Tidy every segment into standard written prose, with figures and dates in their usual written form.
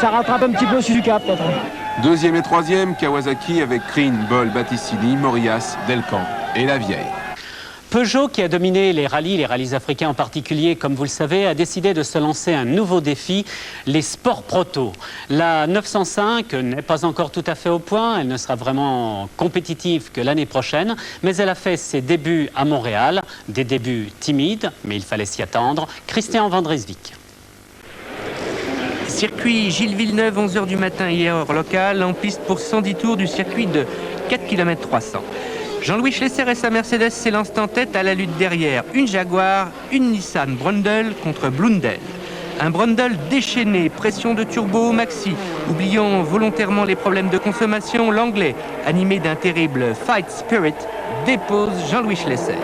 ça rattrape un petit peu Suzuka peut-être. Deuxième et troisième, Kawasaki avec Green, Boll, Battistini, Morias, Delcamp et La Vieille. Peugeot, qui a dominé les rallyes africains en particulier, comme vous le savez, a décidé de se lancer un nouveau défi, les sports proto. La 905 n'est pas encore tout à fait au point, elle ne sera vraiment compétitive que l'année prochaine, mais elle a fait ses débuts à Montréal, des débuts timides, mais il fallait s'y attendre. Christian Vandresvik. Circuit Gilles Villeneuve, 11h du matin hier, heure locale, en piste pour 110 tours du circuit de 4 km 300. Jean-Louis Schlesser et sa Mercedes s'élancent en tête à la lutte derrière. Une Jaguar, une Nissan Brundle contre Blundell. Un Brundle déchaîné, pression de turbo au maxi. Oublions volontairement les problèmes de consommation, l'anglais, animé d'un terrible fight spirit, dépose Jean-Louis Schlesser.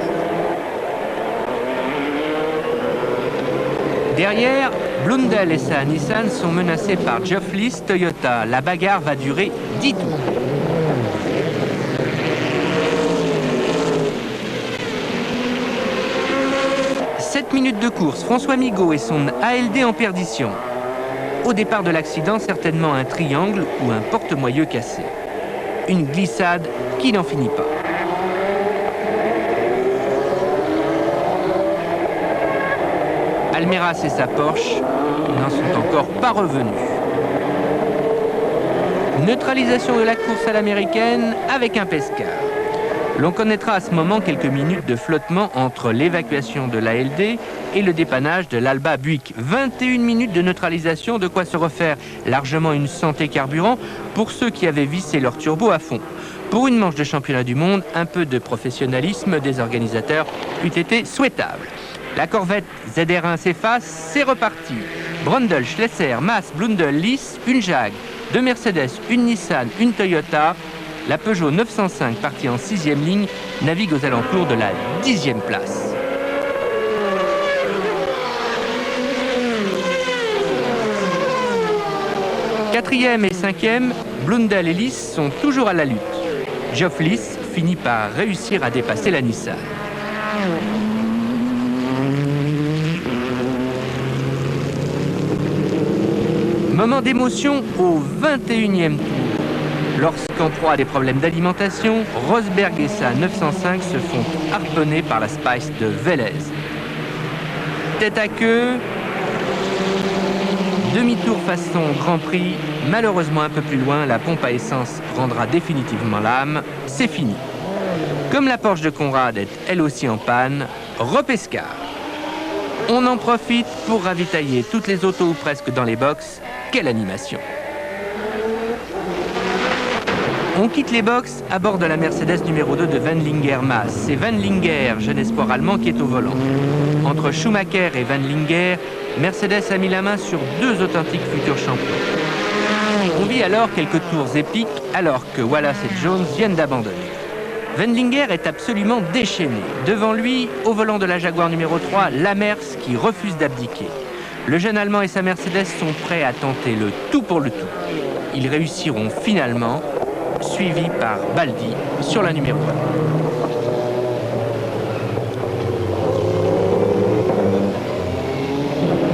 Derrière, Blundell et sa Nissan sont menacés par Geoff Lees Toyota. La bagarre va durer 10 tours. Minutes de course, François Migaud et son ALD en perdition. Au départ de l'accident, certainement un triangle ou un porte-moyeu cassé. Une glissade qui n'en finit pas. Almeras et sa Porsche n'en sont encore pas revenus. Neutralisation de la course à l'américaine avec un Pescar. L'on connaîtra à ce moment quelques minutes de flottement entre l'évacuation de l'ALD et le dépannage de l'Alba Buick. 21 minutes de neutralisation, de quoi se refaire largement une santé carburant pour ceux qui avaient vissé leur turbo à fond. Pour une manche de championnat du monde, un peu de professionnalisme des organisateurs eût été souhaitable. La Corvette ZR1 s'efface, c'est reparti. Brundle, Schlesser, Mass, Blundell, Lees, une Jag, deux Mercedes, une Nissan, une Toyota. La Peugeot 905, partie en 6e ligne, navigue aux alentours de la 10e place. Quatrième et cinquième, Blundell et Lees sont toujours à la lutte. Geoff Lees finit par réussir à dépasser la Nissan. Moment d'émotion au 21e tour. Lorsqu'en proie à des problèmes d'alimentation, Rosberg et sa 905 se font harponner par la Spice de Vélez. Tête à queue, demi-tour façon Grand Prix, malheureusement un peu plus loin, la pompe à essence rendra définitivement l'âme, c'est fini. Comme la Porsche de Conrad est elle aussi en panne, repescar. On en profite pour ravitailler toutes les autos ou presque dans les box, quelle animation! On quitte les box à bord de la Mercedes numéro 2 de Wendlinger Mass. C'est Wendlinger, jeune espoir allemand, qui est au volant. Entre Schumacher et Wendlinger, Mercedes a mis la main sur deux authentiques futurs champions. On vit alors quelques tours épiques alors que Wallace et Jones viennent d'abandonner. Wendlinger est absolument déchaîné. Devant lui, au volant de la Jaguar numéro 3, Lamers qui refuse d'abdiquer. Le jeune Allemand et sa Mercedes sont prêts à tenter le tout pour le tout. Ils réussiront finalement, suivi par Baldi sur la numéro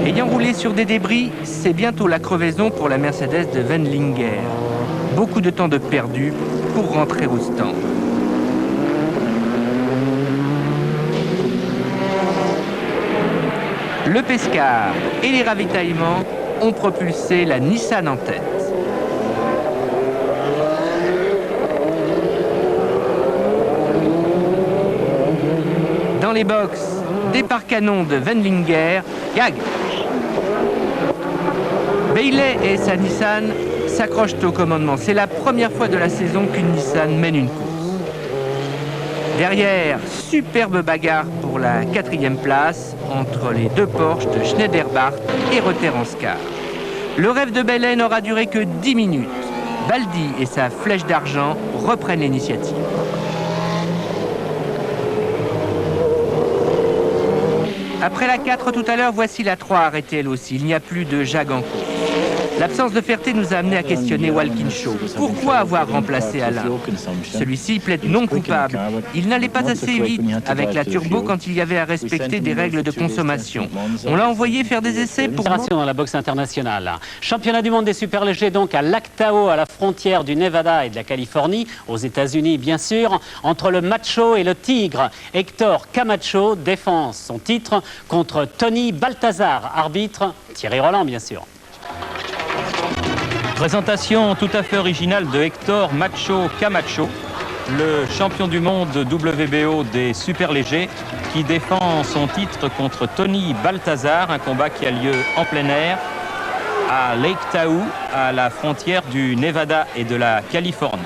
1. Ayant roulé sur des débris, c'est bientôt la crevaison pour la Mercedes de Wendlinger. Beaucoup de temps de perdu pour rentrer au stand. Le Pescar et les ravitaillements ont propulsé la Nissan en tête. Dans les box, départ canon de Wendlinger, gag. Bailey et sa Nissan s'accrochent au commandement. C'est la première fois de la saison qu'une Nissan mène une course. Derrière, superbe bagarre pour la 4e place entre les deux Porsche de Schneiderbart et Reuter-Anscar. Le rêve de Bailey n'aura duré que 10 minutes. Baldi et sa flèche d'argent reprennent l'initiative. Après la 4 tout à l'heure, voici la 3 arrêtée elle aussi. Il n'y a plus de Jag en course. L'absence de Ferté nous a amené à questionner Walkinshaw. Pourquoi avoir remplacé Alain? Celui-ci plaide non coupable. Il n'allait pas assez vite avec la turbo quand il y avait à respecter des règles de consommation. On l'a envoyé faire des essais pour... Dans la boxe internationale. Championnat du monde des superlégers donc à Lac Tahoe, à la frontière du Nevada et de la Californie, aux États-Unis bien sûr, entre le macho et le tigre. Hector Camacho défend son titre contre Tony Balthazar, arbitre Thierry Roland bien sûr. Présentation tout à fait originale de Hector Macho Camacho, le champion du monde WBO des superlégers qui défend son titre contre Tony Balthazar, un combat qui a lieu en plein air à Lake Tahoe, à la frontière du Nevada et de la Californie.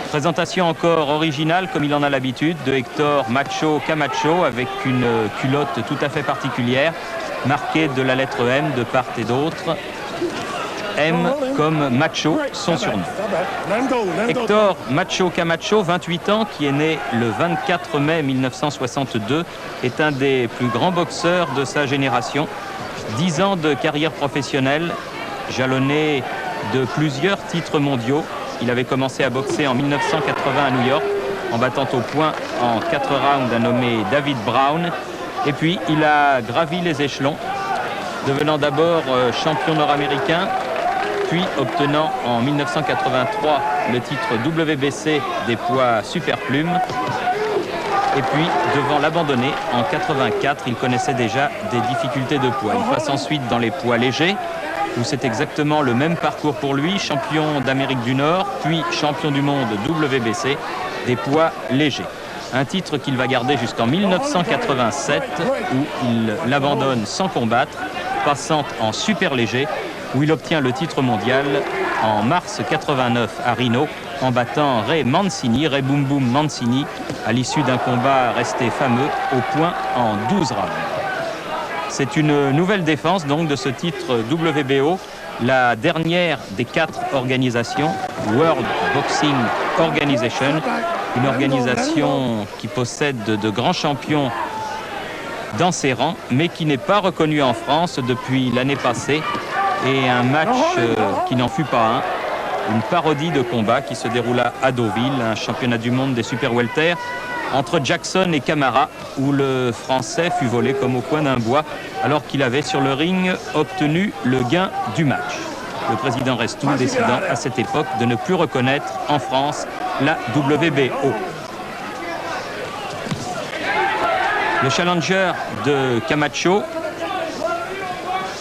Présentation encore originale, comme il en a l'habitude, de Hector Macho Camacho avec une culotte tout à fait particulière, marquée de la lettre M de part et d'autre. M comme Macho, son surnom. Hector Macho Camacho, 28 ans, qui est né le 24 mai 1962, est un des plus grands boxeurs de sa génération. 10 ans de carrière professionnelle, jalonné de plusieurs titres mondiaux. Il avait commencé à boxer en 1980 à New York, en battant au point en 4 rounds un nommé David Brown. Et puis, il a gravi les échelons, devenant d'abord champion nord-américain, puis obtenant en 1983 le titre WBC des poids superplumes. Et puis, devant l'abandonner, en 84, il connaissait déjà des difficultés de poids. Il passe ensuite dans les poids légers, où c'est exactement le même parcours pour lui, champion d'Amérique du Nord, puis champion du monde WBC des poids légers. Un titre qu'il va garder jusqu'en 1987, où il l'abandonne sans combattre, passant en super léger, où il obtient le titre mondial en mars 89 à Reno, en battant Ray Mancini, Ray Boom Boom Mancini, à l'issue d'un combat resté fameux au point en 12 rounds. C'est une nouvelle défense donc de ce titre WBO, la dernière des 4 organisations, World Boxing Organization, une organisation qui possède de grands champions dans ses rangs, mais qui n'est pas reconnue en France depuis l'année passée, et un match qui n'en fut pas un, une parodie de combat qui se déroula à Deauville, un championnat du monde des super welter entre Jackson et Camara, où le Français fut volé comme au coin d'un bois, alors qu'il avait sur le ring obtenu le gain du match. Le président Restou décidant à cette époque de ne plus reconnaître en France la WBO. Le challenger de Camacho,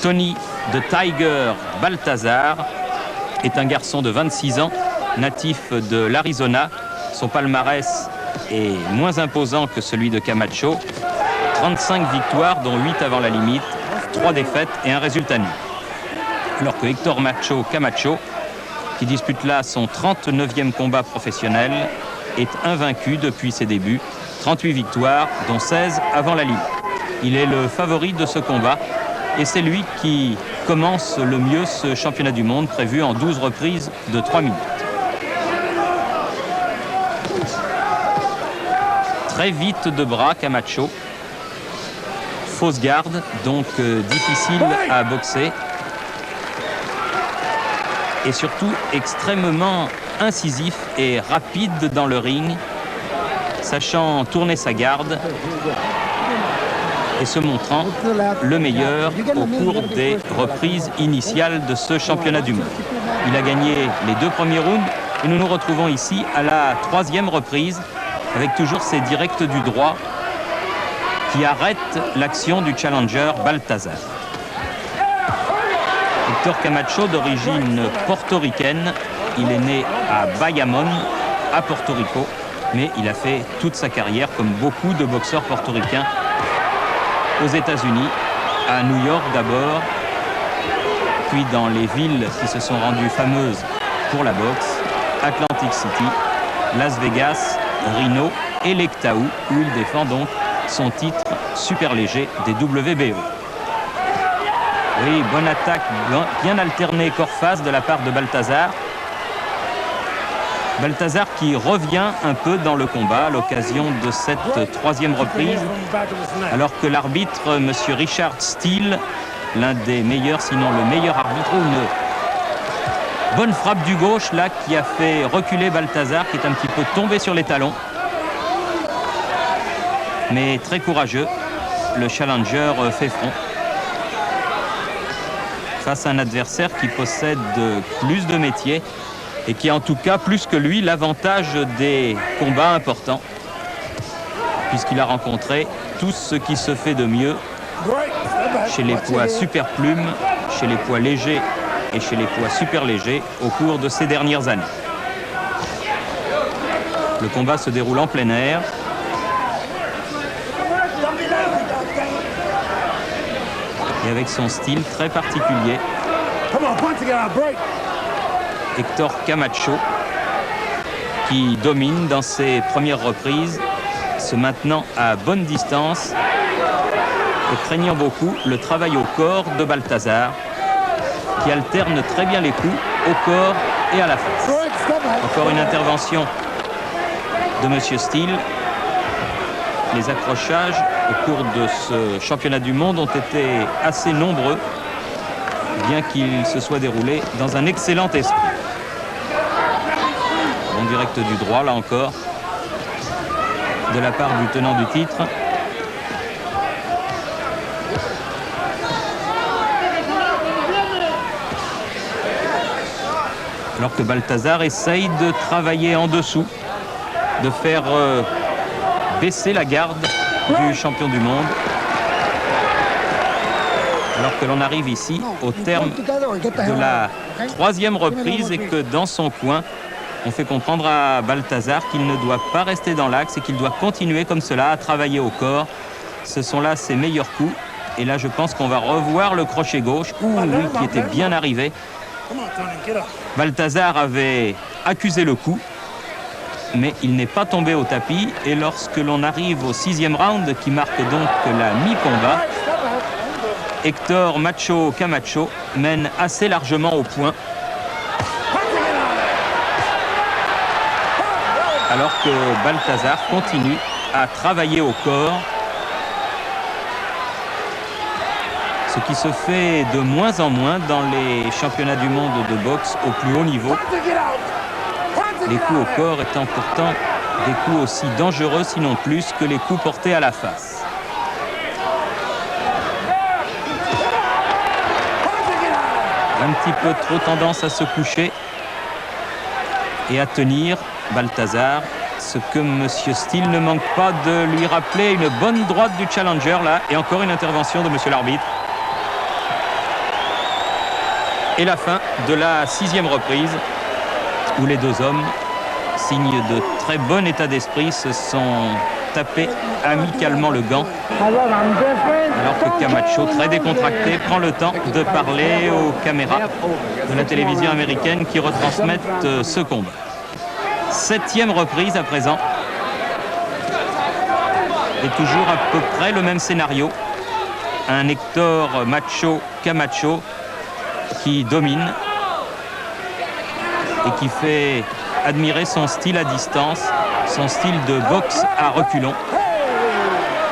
Tony The Tiger Balthazar, est un garçon de 26 ans, natif de l'Arizona. Son palmarès est moins imposant que celui de Camacho. 35 victoires, dont 8 avant la limite, 3 défaites et un résultat nul. Alors que Hector Macho Camacho, qui dispute là son 39e combat professionnel, est invaincu depuis ses débuts. 38 victoires, dont 16 avant la limite. Il est le favori de ce combat et c'est lui qui commence le mieux ce championnat du monde prévu en 12 reprises de 3 minutes. Très vite de bras Camacho. Fausse garde, donc difficile à boxer. Et surtout extrêmement incisif et rapide dans le ring, sachant tourner sa garde et se montrant le meilleur au cours des reprises initiales de ce championnat du monde. Il a gagné les 2 premiers rounds et nous nous retrouvons ici à la 3e reprise avec toujours ces directs du droit qui arrêtent l'action du challenger Balthazar. Hector Camacho, d'origine portoricaine, il est né à Bayamón, à Porto Rico, mais il a fait toute sa carrière, comme beaucoup de boxeurs portoricains, aux États-Unis, à New York d'abord, puis dans les villes qui se sont rendues fameuses pour la boxe, Atlantic City, Las Vegas, Reno et Lake Tahoe, où il défend donc son titre super léger des WBO. Oui, bonne attaque, bien alternée corps-face de la part de Balthazar. Balthazar qui revient un peu dans le combat à l'occasion de cette 3e reprise, alors que l'arbitre, M. Richard Steele, l'un des meilleurs, sinon le meilleur arbitre. Une bonne frappe du gauche là qui a fait reculer Balthazar, qui est un petit peu tombé sur les talons. Mais très courageux, le challenger fait front face à un adversaire qui possède plus de métier et qui a en tout cas plus que lui l'avantage des combats importants, puisqu'il a rencontré tout ce qui se fait de mieux chez les poids super plumes, chez les poids légers et chez les poids super légers au cours de ces dernières années. Le combat se déroule en plein air. Et avec son style très particulier. Héctor Camacho, qui domine dans ses premières reprises, se maintenant à bonne distance et craignant beaucoup le travail au corps de Balthazar, qui alterne très bien les coups au corps et à la face. Encore une intervention de Monsieur Steele. Les accrochages au cours de ce championnat du monde ont été assez nombreux, bien qu'il se soit déroulé dans un excellent esprit. En direct du droit, là encore, de la part du tenant du titre. Alors que Balthazar essaye de travailler en dessous, de faire baisser la garde du champion du monde. Alors que l'on arrive ici au terme de la troisième reprise et que dans son coin, on fait comprendre à Balthazar qu'il ne doit pas rester dans l'axe et qu'il doit continuer comme cela à travailler au corps. Ce sont là ses meilleurs coups. Et là, je pense qu'on va revoir le crochet gauche, oui, qui était bien arrivé. Balthazar avait accusé le coup, mais il n'est pas tombé au tapis. Et lorsque l'on arrive au 6e round, qui marque donc la mi-combat, Héctor Macho Camacho mène assez largement au point. Alors que Balthazar continue à travailler au corps. Ce qui se fait de moins en moins dans les championnats du monde de boxe au plus haut niveau. Les coups au corps étant pourtant des coups aussi dangereux, sinon plus, que les coups portés à la face. Un petit peu trop tendance à se coucher et à tenir Balthazar. Ce que M. Steele ne manque pas de lui rappeler, une bonne droite du challenger là. Et encore une intervention de M. l'arbitre. Et la fin de la 6e reprise, où les deux hommes, signe de très bon état d'esprit, se sont tapés amicalement le gant. Alors que Camacho, très décontracté, prend le temps de parler aux caméras de la télévision américaine qui retransmettent ce combat. 7e reprise à présent. Et toujours à peu près le même scénario. Un Héctor Macho Camacho qui domine et qui fait admirer son style à distance, son style de boxe à reculons.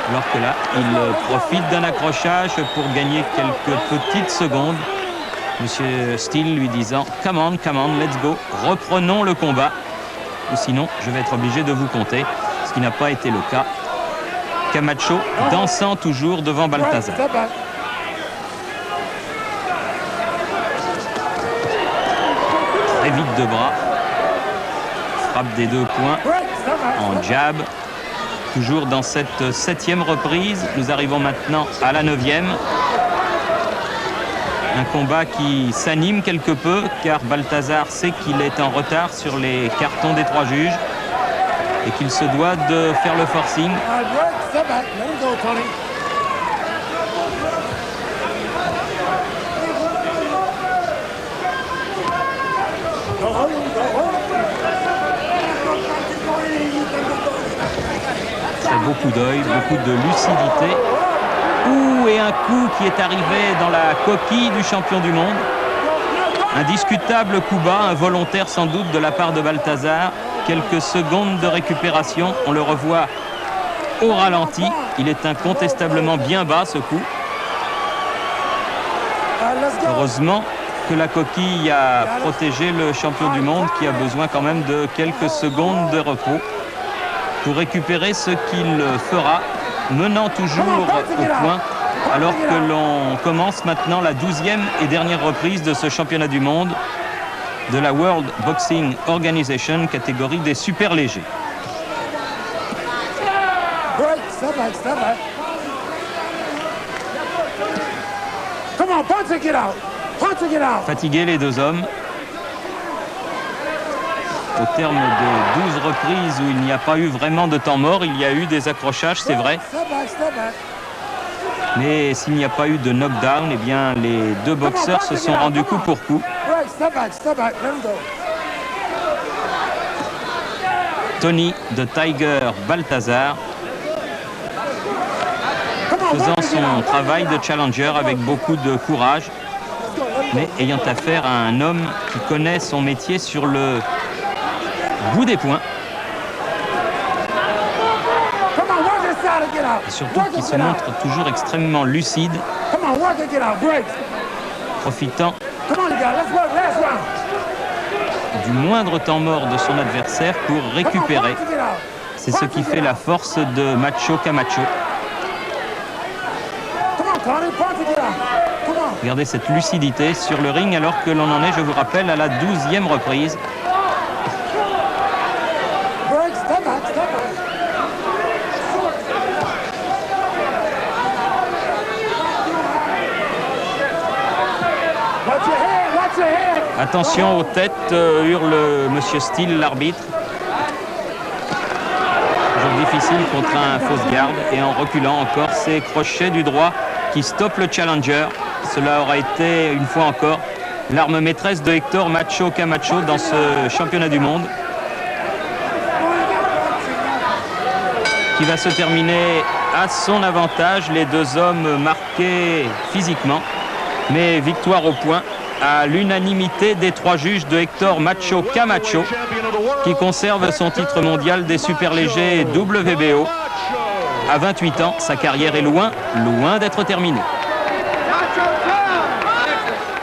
Alors que là, il profite d'un accrochage pour gagner quelques petites secondes. Monsieur Steele lui disant « Come on, let's go, reprenons le combat. Ou sinon, je vais être obligé de vous compter. » Ce qui n'a pas été le cas. Camacho dansant toujours devant Balthazar. Très vite de bras. Frappe des deux points en jab. Toujours dans cette 7e reprise. Nous arrivons maintenant à la 9e. Un combat qui s'anime quelque peu car Balthazar sait qu'il est en retard sur les cartons des 3 juges et qu'il se doit de faire le forcing. C'est beaucoup d'œil, beaucoup de lucidité. Et un coup qui est arrivé dans la coquille du champion du monde. Un discutable coup bas, involontaire sans doute de la part de Balthazar. Quelques secondes de récupération, on le revoit au ralenti. Il est incontestablement bien bas ce coup. Heureusement que la coquille a protégé le champion du monde qui a besoin quand même de quelques secondes de repos pour récupérer ce qu'il fera, menant toujours au point, alors que l'on commence maintenant la 12e et dernière reprise de ce championnat du monde de la World Boxing Organization, catégorie des super légers. Fatigués les deux hommes. Au terme de 12 reprises où il n'y a pas eu vraiment de temps mort, il y a eu des accrochages, c'est vrai. Mais s'il n'y a pas eu de knockdown, eh bien les deux boxeurs se sont rendus coup pour coup. Tony de Tiger Balthazar faisant son travail de challenger avec beaucoup de courage, mais ayant affaire à un homme qui connaît son métier sur le bout des poings. Et surtout qui se montre toujours extrêmement lucide, profitant du moindre temps mort de son adversaire pour récupérer. C'est ce qui fait la force de Macho Camacho. Regardez cette lucidité sur le ring alors que l'on en est, je vous rappelle, à la 12e reprise. Attention aux têtes, hurle Monsieur Steele, l'arbitre. Toujours difficile contre un fausse garde et en reculant encore ces crochets du droit qui stoppent le challenger. Cela aura été une fois encore l'arme maîtresse de Héctor Macho Camacho dans ce championnat du monde, qui va se terminer à son avantage. Les deux hommes marqués physiquement, mais victoire au point à l'unanimité des trois juges de Héctor Macho Camacho, qui conserve son titre mondial des superlégers WBO. À 28 ans, sa carrière est loin d'être terminée.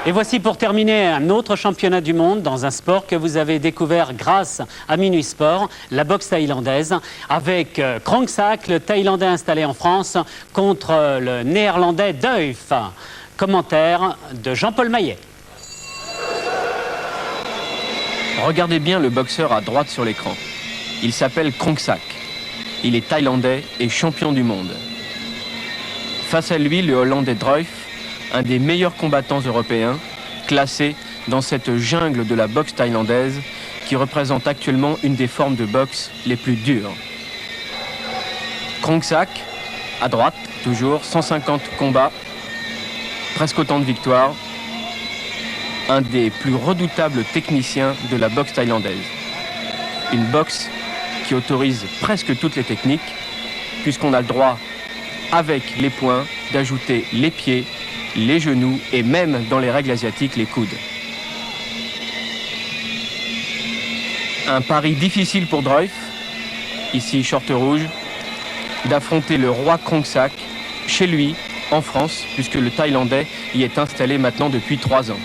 Et voici pour terminer un autre championnat du monde dans un sport que vous avez découvert grâce à Minuit Sport, la boxe thaïlandaise, avec Krongsak, le Thaïlandais installé en France, contre le Néerlandais Duif. Commentaire de Jean-Paul Maillet. Regardez bien le boxeur à droite sur l'écran. Il s'appelle Krongsak. Il est thaïlandais et champion du monde. Face à lui, le Hollandais Druif, un des meilleurs combattants européens, classé dans cette jungle de la boxe thaïlandaise qui représente actuellement une des formes de boxe les plus dures. Krongsak, à droite, toujours, 150 combats, presque autant de victoires, un des plus redoutables techniciens de la boxe thaïlandaise. Une boxe qui autorise presque toutes les techniques, puisqu'on a le droit, avec les poings, d'ajouter les pieds, les genoux et même, dans les règles asiatiques, les coudes. Un pari difficile pour Druif, ici short rouge, d'affronter le roi Krongsak chez lui, en France, puisque le Thaïlandais y est installé maintenant depuis 3 ans.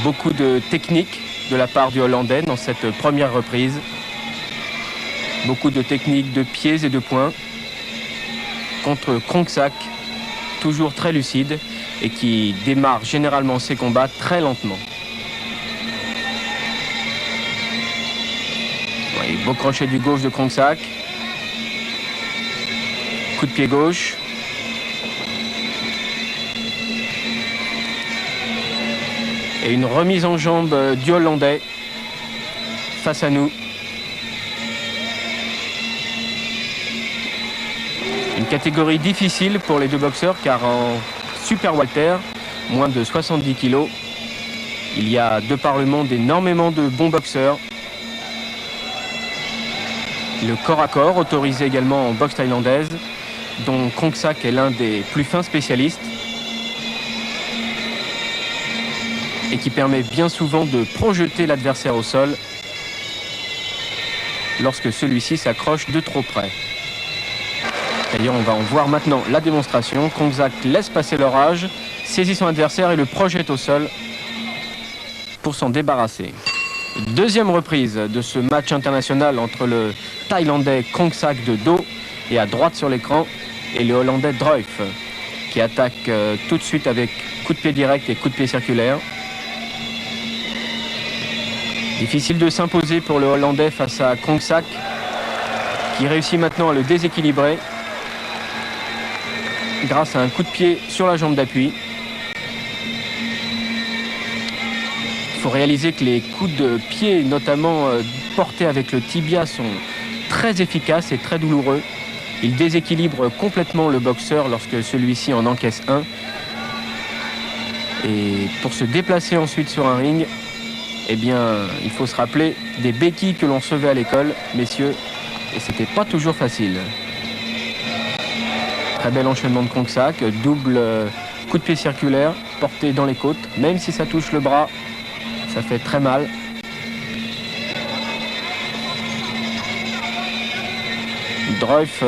Beaucoup de techniques de la part du Hollandais dans cette première reprise. Beaucoup de techniques de pieds et de poings contre Krongsak, toujours très lucide et qui démarre généralement ses combats très lentement. Oui, beau crochet du gauche de Krongsak. Coup de pied gauche. Et une remise en jambe du Hollandais face à nous. Une catégorie difficile pour les deux boxeurs car en super welter, moins de 70 kg, il y a de par le monde énormément de bons boxeurs. Le corps à corps autorisé également en boxe thaïlandaise, dont Krongsak est l'un des plus fins spécialistes. Et qui permet bien souvent de projeter l'adversaire au sol lorsque celui-ci s'accroche de trop près. D'ailleurs, on va en voir maintenant la démonstration. Kongsak laisse passer l'orage, saisit son adversaire et le projette au sol pour s'en débarrasser. Deuxième reprise de ce match international entre le Thaïlandais Kongsak de dos et à droite sur l'écran et le Hollandais Druif qui attaque tout de suite avec coup de pied direct et coup de pied circulaire. Difficile de s'imposer pour le Hollandais face à Kongsak qui réussit maintenant à le déséquilibrer grâce à un coup de pied sur la jambe d'appui. Il faut réaliser que les coups de pied, notamment portés avec le tibia, sont très efficaces et très douloureux. Il déséquilibre complètement le boxeur lorsque celui-ci en encaisse un. Et pour se déplacer ensuite sur un ring, eh bien, il faut se rappeler des béquilles que l'on recevait à l'école, messieurs, et c'était pas toujours facile. Très bel enchaînement de Kongsak, double coup de pied circulaire porté dans les côtes, même si ça touche le bras, ça fait très mal. Druif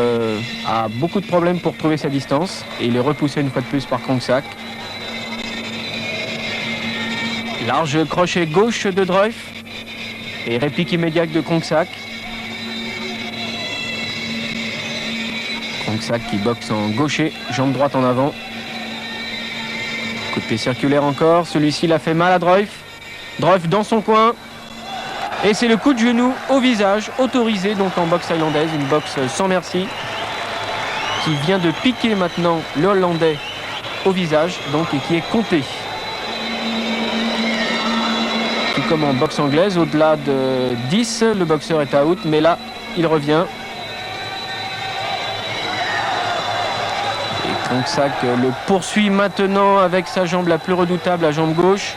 a beaucoup de problèmes pour trouver sa distance et il est repoussé une fois de plus par Kongsak. Large crochet gauche de Druif et réplique immédiate de Kongsak. Kongsak qui boxe en gaucher, jambe droite en avant. Coup de pied circulaire encore, celui-ci l'a fait mal à Druif. Druif dans son coin. Et c'est le coup de genou au visage, autorisé donc en boxe thaïlandaise, une boxe sans merci, qui vient de piquer maintenant le Hollandais au visage, donc, et qui est compté. Tout comme en boxe anglaise, au-delà de 10, le boxeur est out, mais là, il revient. Et Kongsak le poursuit maintenant avec sa jambe la plus redoutable, la jambe gauche.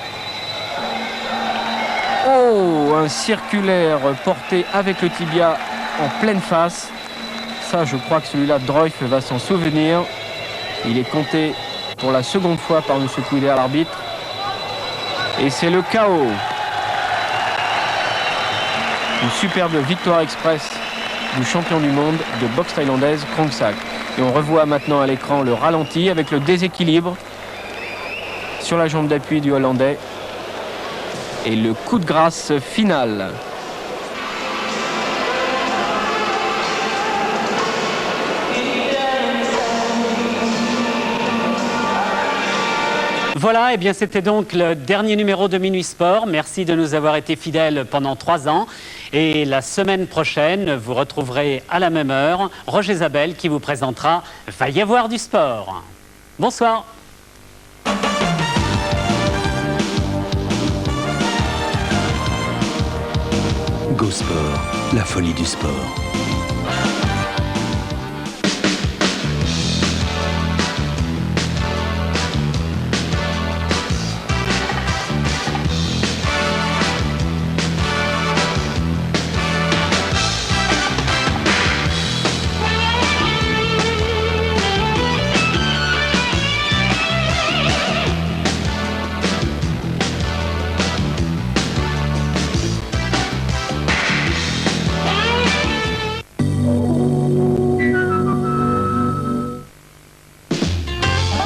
Oh, un circulaire porté avec le tibia en pleine face. Ça, je crois que celui-là, Druif va s'en souvenir. Il est compté pour la seconde fois par M. Couder, l'arbitre. Et c'est le KO. Une superbe victoire express du champion du monde de boxe thaïlandaise, Kongsak. Et on revoit maintenant à l'écran le ralenti avec le déséquilibre sur la jambe d'appui du Hollandais. Et le coup de grâce final. Voilà, et bien c'était donc le dernier numéro de Minuit Sport. Merci de nous avoir été fidèles pendant 3 ans. Et la semaine prochaine, vous retrouverez à la même heure Roger Zabel qui vous présentera « Va y avoir du sport ». Bonsoir. Go Sport, la folie du sport.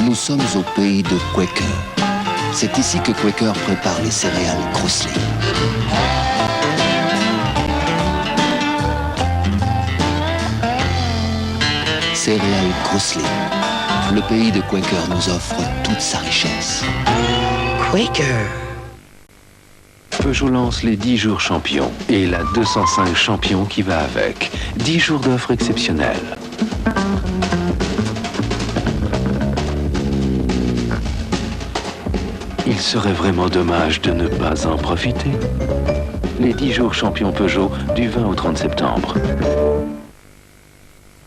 Nous sommes au pays de Quaker. C'est ici que Quaker prépare les céréales Crossley. Céréales Crossley. Le pays de Quaker nous offre toute sa richesse. Quaker. Peugeot lance les 10 jours champions et la 205 champion qui va avec. 10 jours d'offres exceptionnelles. Il serait vraiment dommage de ne pas en profiter. Les 10 jours champions Peugeot du 20 au 30 septembre.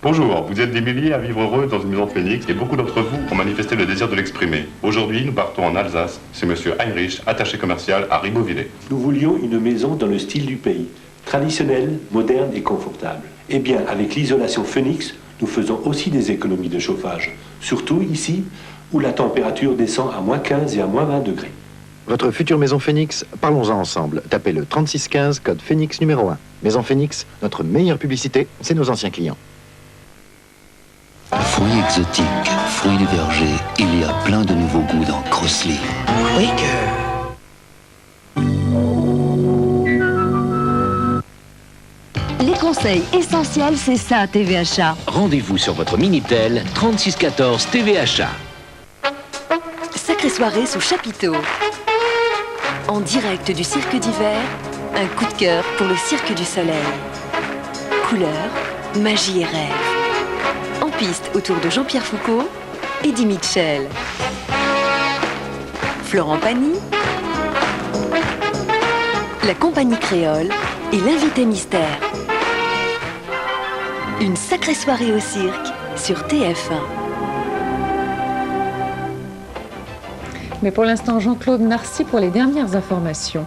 Bonjour, vous êtes des milliers à vivre heureux dans une maison Phoenix et beaucoup d'entre vous ont manifesté le désir de l'exprimer. Aujourd'hui, nous partons en Alsace. C'est monsieur Heinrich, attaché commercial à Ribeauvillé. Nous voulions une maison dans le style du pays, traditionnelle, moderne et confortable. Eh bien, avec l'isolation Phoenix, nous faisons aussi des économies de chauffage. Surtout ici, où la température descend à -15 et à -20 degrés. Votre future maison Phoenix, parlons-en ensemble. Tapez le 3615, code Phoenix numéro 1. Maison Phoenix, notre meilleure publicité, c'est nos anciens clients. Fruits exotiques, fruits du verger, il y a plein de nouveaux goûts dans Crossly. Quaker. Les conseils essentiels, c'est ça, TVHA. Rendez-vous sur votre Minitel 3614 TVHA. Sacrée soirée sous chapiteau. En direct du cirque d'hiver, un coup de cœur pour le cirque du soleil. Couleur, magie et rêve. En piste autour de Jean-Pierre Foucault, Eddie Mitchell, Florent Pagny, la compagnie créole et l'invité mystère. Une sacrée soirée au cirque sur TF1. Mais pour l'instant, Jean-Claude Narcy pour les dernières informations.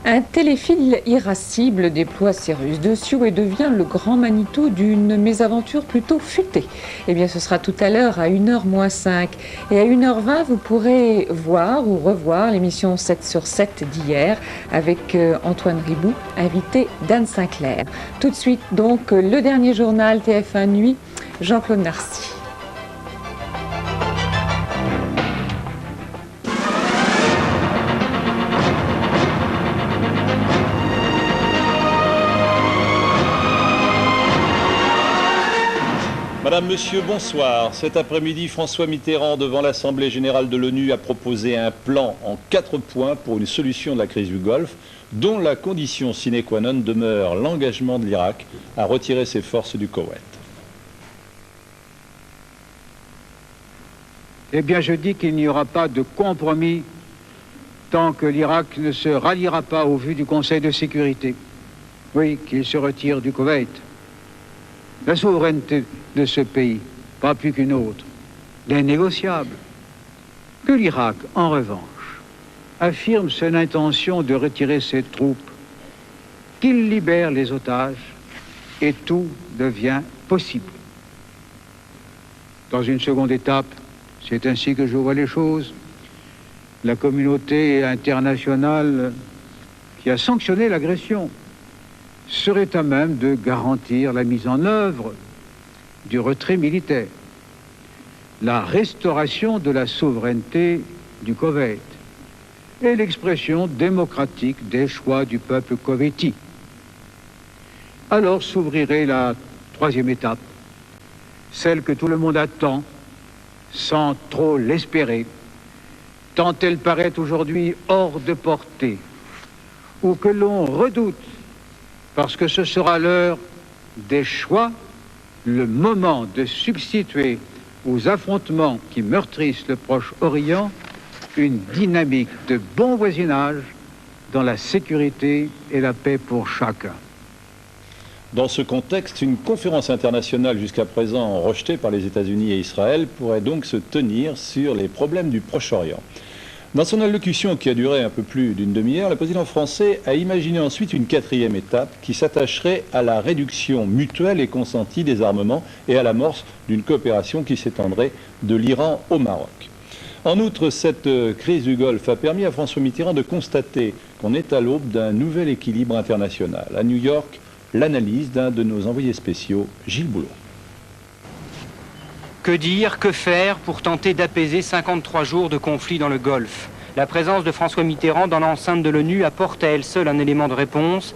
Un téléfilm irascible déploie ses ruses dessus et devient le grand Manitou d'une mésaventure plutôt futée. Eh bien, ce sera tout à l'heure à 1h-5. Et à 1h20, vous pourrez voir ou revoir l'émission 7 sur 7 d'hier avec Antoine Riboud, invité d'Anne Sinclair. Tout de suite, donc, le dernier journal TF1 Nuit, Jean-Claude Narcy. Madame, Monsieur, bonsoir. Cet après-midi, François Mitterrand, devant l'Assemblée générale de l'ONU, a proposé un plan en 4 points pour une solution de la crise du Golfe, dont la condition sine qua non demeure l'engagement de l'Irak à retirer ses forces du Koweït. Eh bien, je dis qu'il n'y aura pas de compromis tant que l'Irak ne se ralliera pas au vu du Conseil de sécurité. Oui, qu'il se retire du Koweït. La souveraineté de ce pays, pas plus qu'une autre, n'est négociable. Que l'Irak, en revanche, affirme son intention de retirer ses troupes, qu'il libère les otages, et tout devient possible. Dans une seconde étape, c'est ainsi que je vois les choses, la communauté internationale qui a sanctionné l'agression serait à même de garantir la mise en œuvre du retrait militaire, la restauration de la souveraineté du Koweït et l'expression démocratique des choix du peuple koweïti. Alors s'ouvrirait la troisième étape, celle que tout le monde attend, sans trop l'espérer, tant elle paraît aujourd'hui hors de portée, ou que l'on redoute, parce que ce sera l'heure des choix, le moment de substituer aux affrontements qui meurtrissent le Proche-Orient une dynamique de bon voisinage dans la sécurité et la paix pour chacun. Dans ce contexte, une conférence internationale jusqu'à présent rejetée par les États-Unis et Israël pourrait donc se tenir sur les problèmes du Proche-Orient. Dans son allocution qui a duré un peu plus d'une demi-heure, le président français a imaginé ensuite une 4e étape qui s'attacherait à la réduction mutuelle et consentie des armements et à l'amorce d'une coopération qui s'étendrait de l'Iran au Maroc. En outre, cette crise du Golfe a permis à François Mitterrand de constater qu'on est à l'aube d'un nouvel équilibre international. À New York, l'analyse d'un de nos envoyés spéciaux, Gilles Boulot. Que dire, que faire pour tenter d'apaiser 53 jours de conflit dans le Golfe? La présence de François Mitterrand dans l'enceinte de l'ONU apporte à elle seule un élément de réponse.